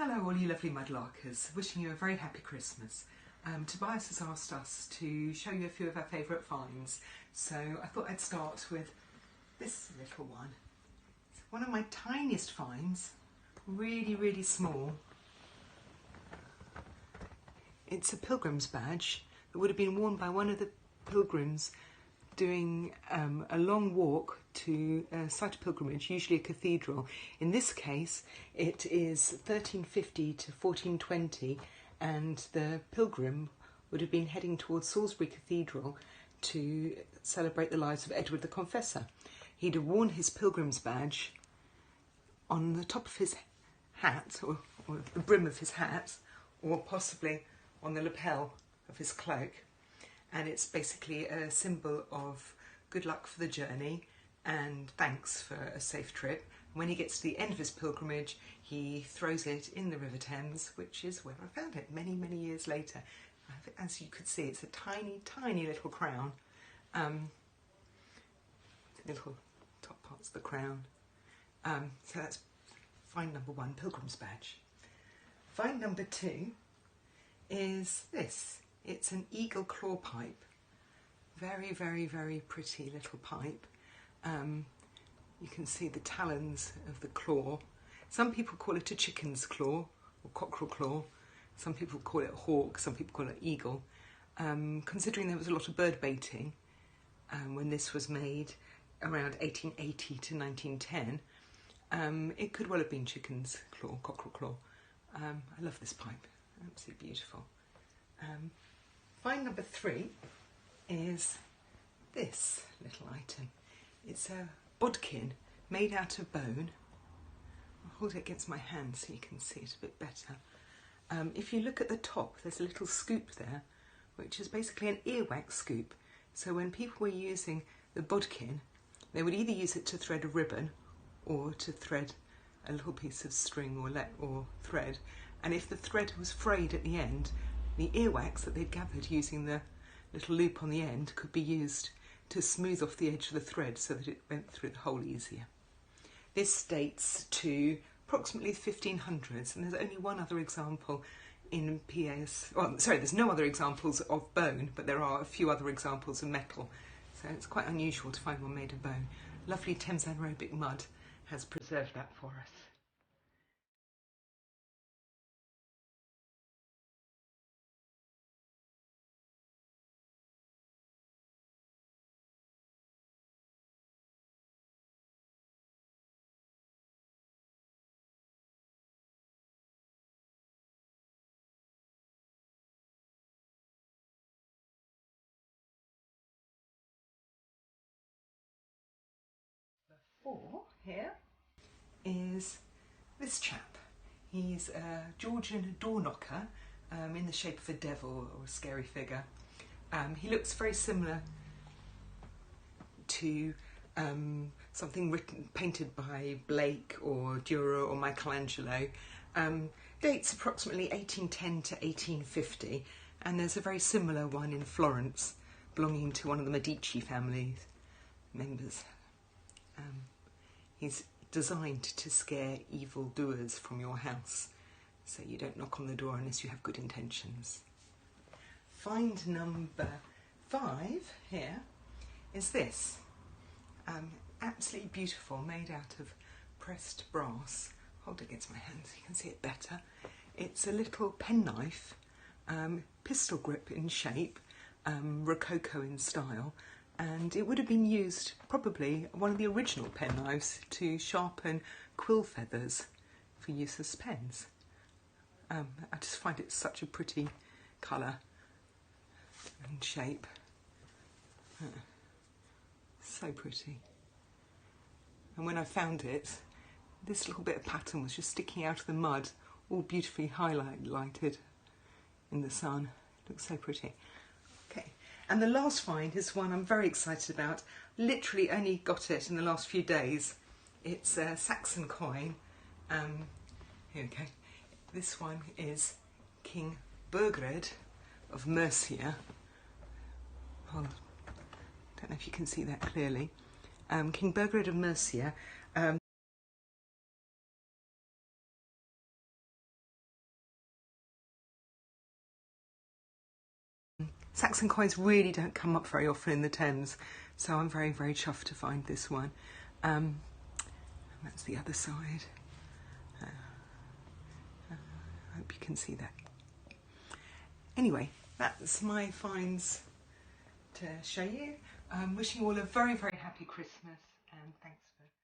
Hello all you lovely mudlarkers, wishing you a very happy Christmas. Tobias has asked us to show you a few of our favourite finds, so I thought I'd start with this little one. It's one of my tiniest finds, really small. It's a pilgrim's badge that would have been worn by one of the pilgrims doing a long walk to a site of pilgrimage, usually a cathedral. In this case, it is 1350 to 1420, and the pilgrim would have been heading towards Salisbury Cathedral to celebrate the lives of Edward the Confessor. He'd have worn his pilgrim's badge on the top of his hat, or the brim of his hat, or possibly on the lapel of his cloak. And it's basically a symbol of good luck for the journey and thanks for a safe trip. When he gets to the end of his pilgrimage, he throws it in the River Thames, which is where I found it many years later. As you could see, it's a tiny little crown. The little top part's the crown. So that's find number one, pilgrim's badge. Find number two is this. It's an eagle claw pipe. Very pretty little pipe. You can see the talons of the claw. Some people call it a chicken's claw or cockerel claw. Some people call it hawk, some people call it eagle. Considering there was a lot of bird baiting when this was made around 1880 to 1910, it could well have been chicken's claw, cockerel claw. I love this pipe, absolutely beautiful. Find number three is this little item. It's a bodkin made out of bone. I'll hold it against my hand so you can see it a bit better. If you look at the top, there's a little scoop there, which is basically an earwax scoop. So when people were using the bodkin, they would either use it to thread a ribbon or to thread a little piece of string or thread. And if the thread was frayed at the end, the earwax that they'd gathered using the little loop on the end could be used to smooth off the edge of the thread so that it went through the hole easier. This dates to approximately the 1500s, and there's only one other example in PS. Well, sorry, there's no other examples of bone, but there are a few other examples of metal. So it's quite unusual to find one made of bone. Lovely Thames anaerobic mud has preserved that for us. Four here is this chap. He's a Georgian door knocker in the shape of a devil or a scary figure. He looks very similar to something painted by Blake or Dürer or Michelangelo. Dates approximately 1810 to 1850, and there's a very similar one in Florence belonging to one of the Medici family members. He's designed to scare evil doers from your house, so you don't knock on the door unless you have good intentions. Find number five here is this. Absolutely beautiful, made out of pressed brass. Hold it against my hand so you can see it better. It's a little penknife, pistol grip in shape, Rococo in style. And it would have been used, probably one of the original penknives, to sharpen quill feathers for use as pens. I just find it such a pretty colour and shape. So pretty. And when I found it, this little bit of pattern was just sticking out of the mud, all beautifully highlighted in the sun. It looks so pretty. Okay. And the last find is one I'm very excited about. Literally only got it in the last few days. It's a Saxon coin. Here we go. This one is King Burgred of Mercia. Hold on. Don't know if you can see that clearly. King Burgred of Mercia Saxon coins really don't come up very often in the Thames, so I'm very, very chuffed to find this one. That's the other side. I hope you can see that. Anyway, that's my finds to show you. Wishing you all a very, very happy Christmas, and thanks for watching.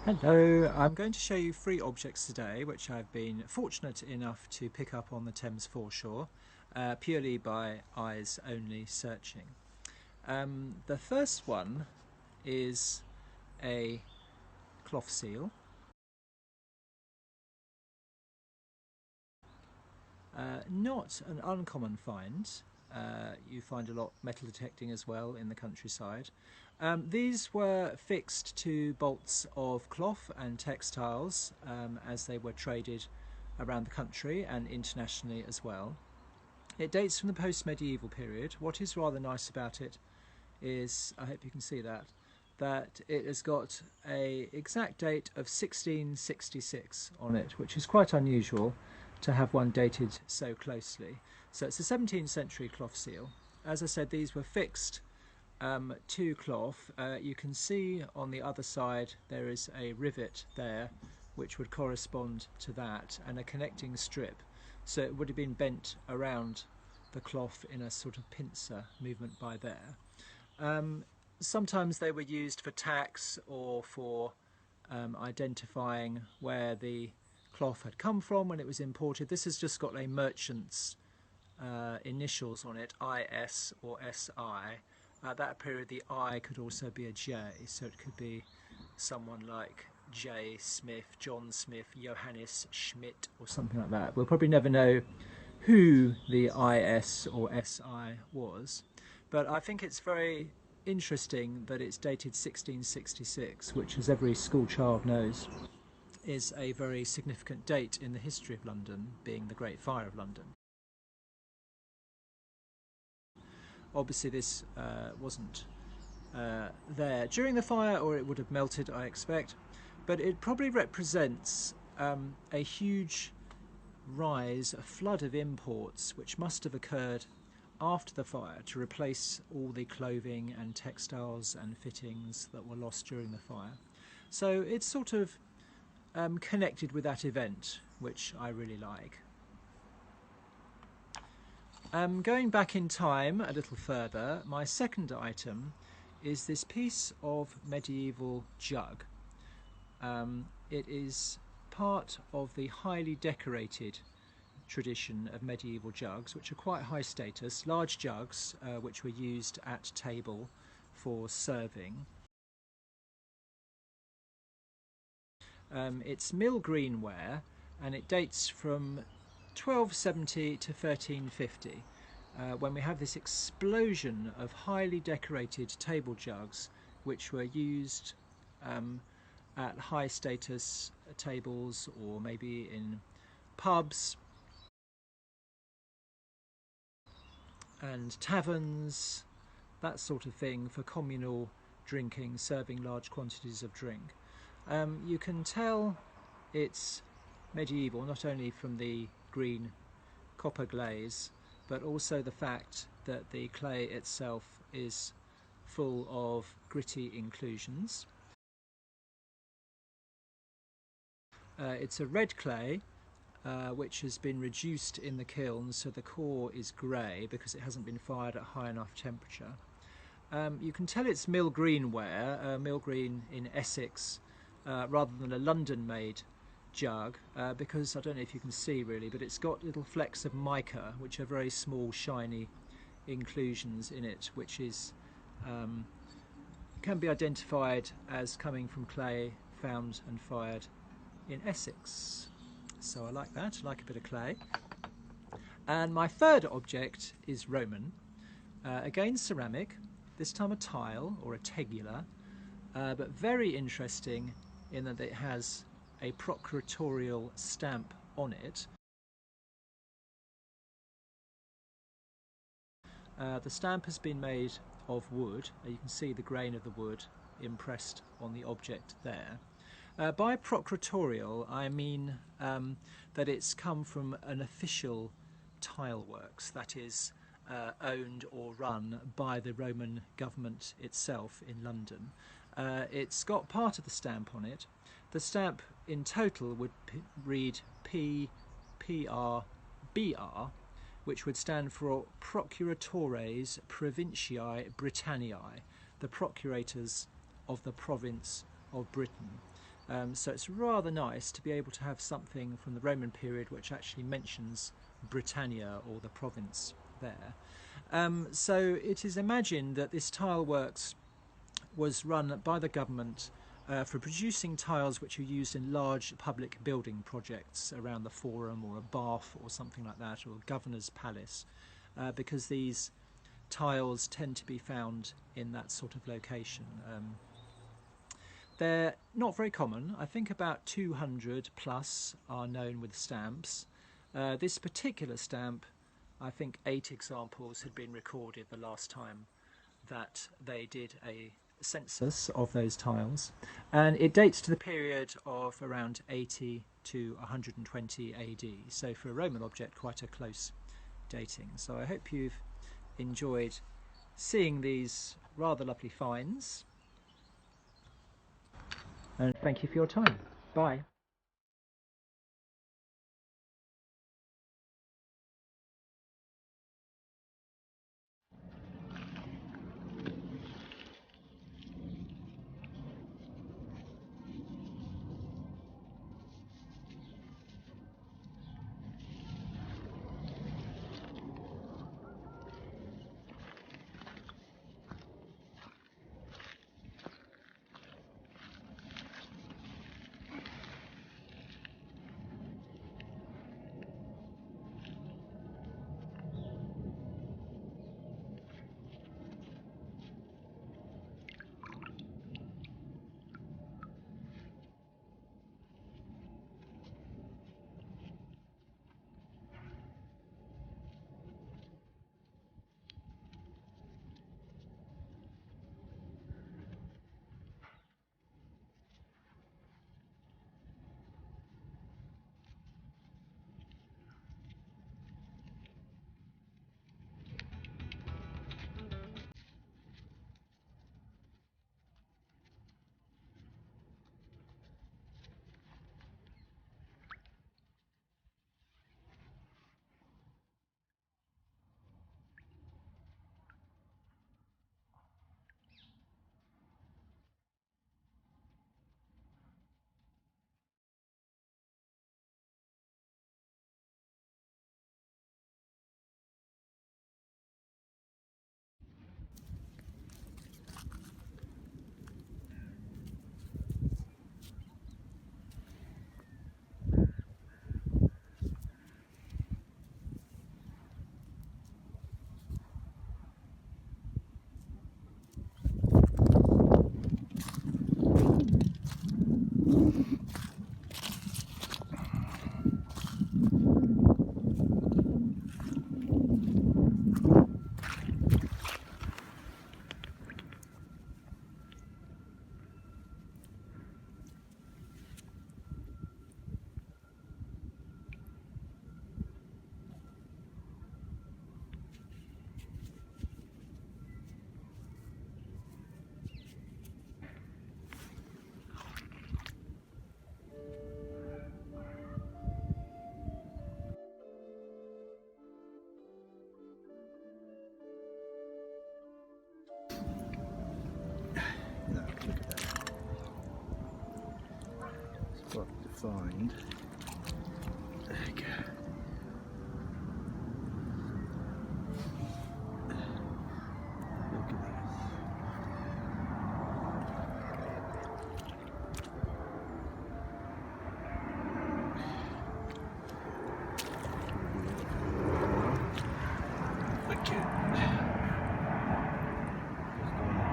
Hello, I'm going to show you 3 objects today which I've been fortunate enough to pick up on the Thames Foreshore purely by eyes only searching. The first one is a cloth seal. Not an uncommon find. You find a lot metal detecting as well in the countryside. These were fixed to bolts of cloth and textiles as they were traded around the country and internationally as well. It dates from the post-medieval period. What is rather nice about it is, I hope you can see that it has got an exact date of 1666 on it, which is quite unusual to have one dated so closely. So it's a 17th century cloth seal. As I said, these were fixed to cloth. You can see on the other side there is a rivet there which would correspond to that, and a connecting strip, so it would have been bent around the cloth in a sort of pincer movement by there. Sometimes they were used for tacks or for identifying where the cloth had come from when it was imported. This has just got a merchant's initials on it, IS or SI. At that period the I could also be a J, so it could be someone like J. Smith, John Smith, Johannes Schmidt or something like that. We'll probably never know who the IS or SI was, but I think it's very interesting that it's dated 1666, which, as every school child knows, is a very significant date in the history of London, being the Great Fire of London. Obviously this wasn't there during the fire, or it would have melted, I expect, but it probably represents a huge rise, a flood of imports which must have occurred after the fire to replace all the clothing and textiles and fittings that were lost during the fire. So it's sort of connected with that event, which I really like. Going back in time a little further, my second item is this piece of medieval jug. It is part of the highly decorated tradition of medieval jugs, which are quite high status, large jugs which were used at table for serving. It's mill green ware, and it dates from 1270 to 1350, when we have this explosion of highly decorated table jugs which were used at high status tables, or maybe in pubs and taverns, that sort of thing, for communal drinking, serving large quantities of drink. You can tell it's medieval not only from the green copper glaze, but also the fact that the clay itself is full of gritty inclusions. It's a red clay which has been reduced in the kiln, so the core is grey because it hasn't been fired at high enough temperature. You can tell it's mill green ware, mill green in Essex, rather than a London-made jug, because I don't know if you can see really, but it's got little flecks of mica, which are very small shiny inclusions in it, which is can be identified as coming from clay found and fired in Essex. So I like that, I like a bit of clay. And my third object is Roman, again ceramic, this time a tile or a tegula, but very interesting in that it has a procuratorial stamp on it. The stamp has been made of wood. You can see the grain of the wood impressed on the object there. By procuratorial, I mean that it's come from an official tile works, that is owned or run by the Roman government itself in London. It's got part of the stamp on it. The stamp in total would read PRBR, which would stand for Procuratores Provinciae Britanniae, the procurators of the province of Britain. So it's rather nice to be able to have something from the Roman period which actually mentions Britannia, or the province there. So it is imagined that this tile works was run by the government for producing tiles which are used in large public building projects around the Forum or a bath or something like that, or a governor's palace, because these tiles tend to be found in that sort of location. They're not very common. I think about 200 plus are known with stamps. This particular stamp, I think 8 examples had been recorded the last time that they did a census of those tiles, and it dates to the period of around 80 to 120 AD, so for a Roman object quite a close dating. So I hope you've enjoyed seeing these rather lovely finds, and thank you for your time. Bye. find. There you go. Look at this. Okay. Just gonna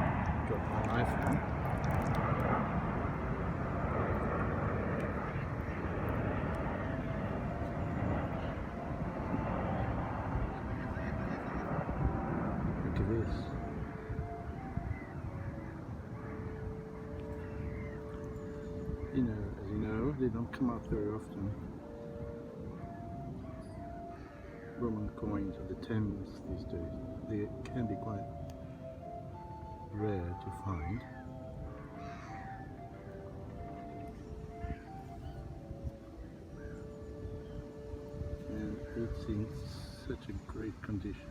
drop my iPhone. Look at this. You know, as you know, they don't come up very often. Roman coins of the Thames these days. They can be quite rare to find. And it's in such a great condition.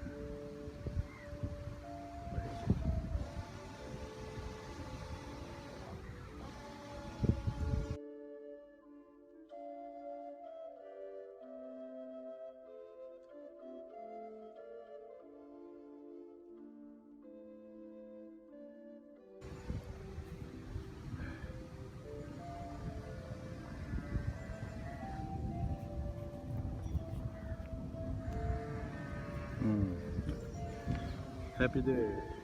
Happy day.